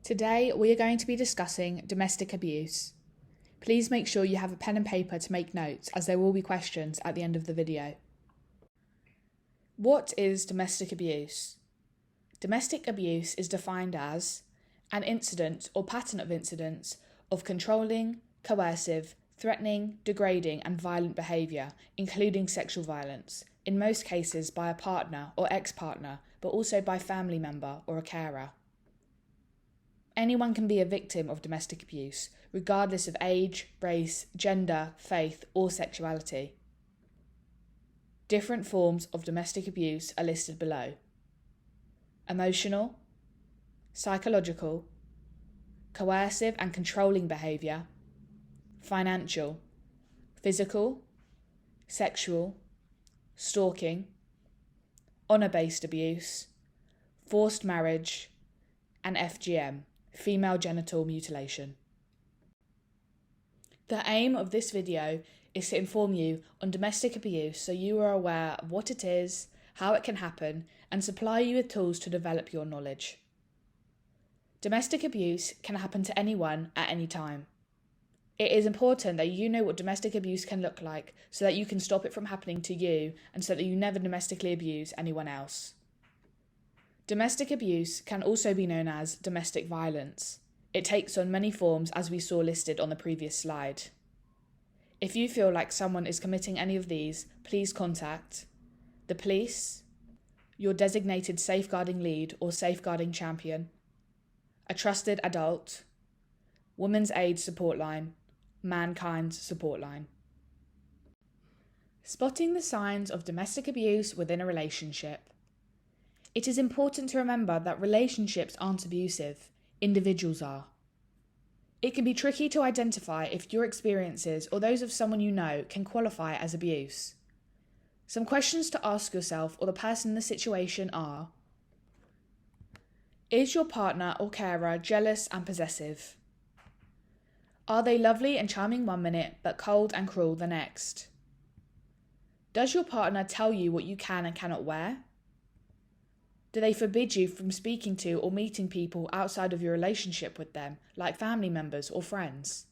Today we are going to be discussing domestic abuse. Please make sure you have a pen and paper to make notes, as there will be questions at the end of the video. What is domestic abuse? Domestic abuse is defined as an incident or pattern of incidents of controlling, coercive, threatening, degrading and violent behaviour, including sexual violence, in most cases by a partner or ex-partner, but also by a family member or a carer. Anyone can be a victim of domestic abuse, regardless of age, race, gender, faith or sexuality. Different forms of domestic abuse are listed below: emotional, psychological, coercive and controlling behaviour, financial, physical, sexual, stalking, honour-based abuse, forced marriage, and FGM, female genital mutilation. The aim of this video is to inform you on domestic abuse so you are aware of what it is, how it can happen, and supply you with tools to develop your knowledge. Domestic abuse can happen to anyone at any time. It is important that you know what domestic abuse can look like so that you can stop it from happening to you and so that you never domestically abuse anyone else. Domestic abuse can also be known as domestic violence. It takes on many forms, as we saw listed on the previous slide. If you feel like someone is committing any of these, please contact the police, your designated safeguarding lead or safeguarding champion, a trusted adult, Women's Aid Support Line, Mankind's Support Line. Spotting the signs of domestic abuse within a relationship. It is important to remember that relationships aren't abusive, individuals are. It can be tricky to identify if your experiences or those of someone you know can qualify as abuse. Some questions to ask yourself or the person in the situation are: is your partner or carer jealous and possessive? Are they lovely and charming one minute but cold and cruel the next? Does your partner tell you what you can and cannot wear? Do they forbid you from speaking to or meeting people outside of your relationship with them, like family members or friends?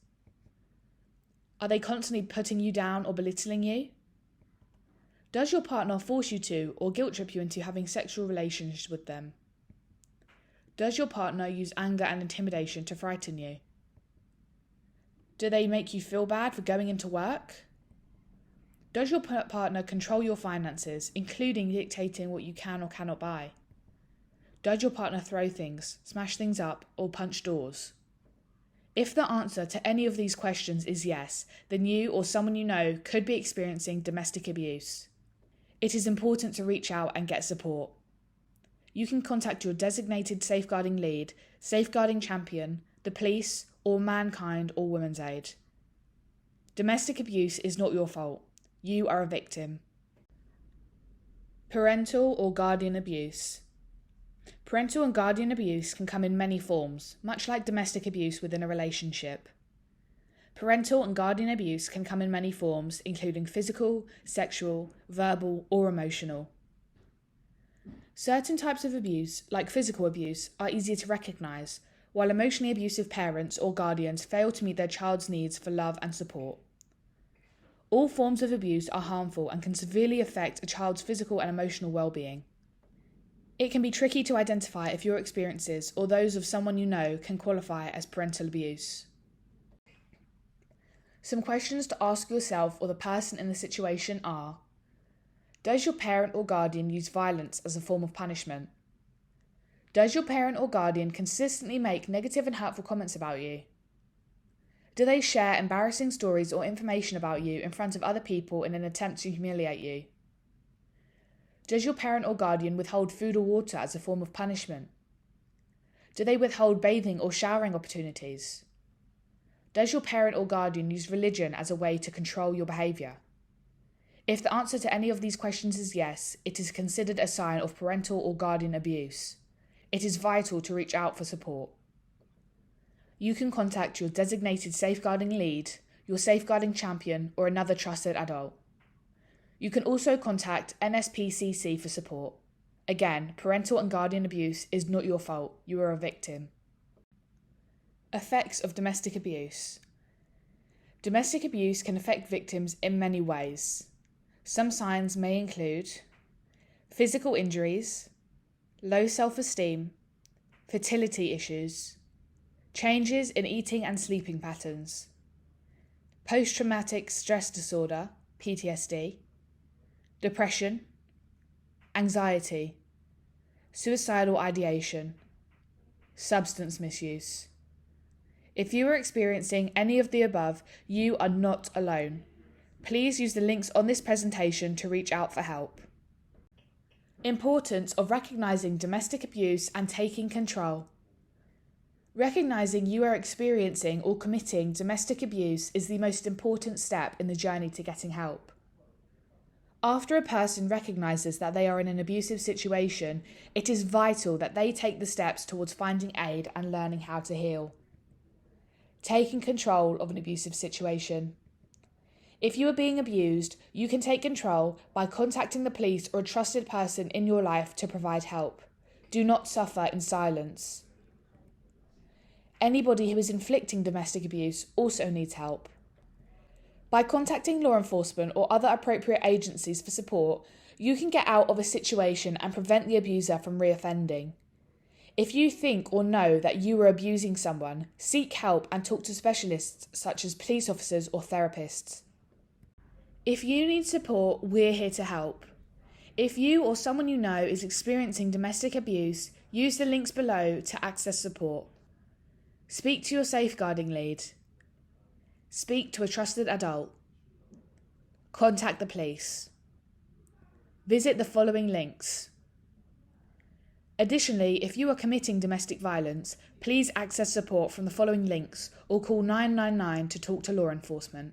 Are they constantly putting you down or belittling you? Does your partner force you to or guilt trip you into having sexual relations with them? Does your partner use anger and intimidation to frighten you? Do they make you feel bad for going into work? Does your partner control your finances, including dictating what you can or cannot buy? Does your partner throw things, smash things up, or punch doors? If the answer to any of these questions is yes, then you or someone you know could be experiencing domestic abuse. It is important to reach out and get support. You can contact your designated safeguarding lead, safeguarding champion, the police, or Mankind or Women's Aid. Domestic abuse is not your fault. You are a victim. Parental or guardian abuse. Parental and guardian abuse can come in many forms, much like domestic abuse within a relationship. Parental and guardian abuse can come in many forms, including physical, sexual, verbal, or emotional. Certain types of abuse, like physical abuse, are easier to recognise, while emotionally abusive parents or guardians fail to meet their child's needs for love and support. All forms of abuse are harmful and can severely affect a child's physical and emotional well-being. It can be tricky to identify if your experiences or those of someone you know can qualify as parental abuse. Some questions to ask yourself or the person in the situation are: does your parent or guardian use violence as a form of punishment? Does your parent or guardian consistently make negative and hurtful comments about you? Do they share embarrassing stories or information about you in front of other people in an attempt to humiliate you? Does your parent or guardian withhold food or water as a form of punishment? Do they withhold bathing or showering opportunities? Does your parent or guardian use religion as a way to control your behaviour? If the answer to any of these questions is yes, it is considered a sign of parental or guardian abuse. It is vital to reach out for support. You can contact your designated safeguarding lead, your safeguarding champion, or another trusted adult. You can also contact NSPCC for support. Again, parental and guardian abuse is not your fault. You are a victim. Effects of domestic abuse. Domestic abuse can affect victims in many ways. Some signs may include physical injuries, low self-esteem, fertility issues, changes in eating and sleeping patterns, post-traumatic stress disorder, PTSD, depression, anxiety, suicidal ideation, substance misuse. If you are experiencing any of the above, you are not alone. Please use the links on this presentation to reach out for help. Importance of recognizing domestic abuse and taking control. Recognizing you are experiencing or committing domestic abuse is the most important step in the journey to getting help. After a person recognizes that they are in an abusive situation, it is vital that they take the steps towards finding aid and learning how to heal. Taking control of an abusive situation. If you are being abused, you can take control by contacting the police or a trusted person in your life to provide help. Do not suffer in silence. Anybody who is inflicting domestic abuse also needs help. By contacting law enforcement or other appropriate agencies for support, you can get out of a situation and prevent the abuser from reoffending. If you think or know that you are abusing someone, seek help and talk to specialists such as police officers or therapists. If you need support, we're here to help. If you or someone you know is experiencing domestic abuse, use the links below to access support. Speak to your safeguarding lead. Speak to a trusted adult. Contact the police. Visit the following links. Additionally, if you are committing domestic violence, please access support from the following links or call 999 to talk to law enforcement.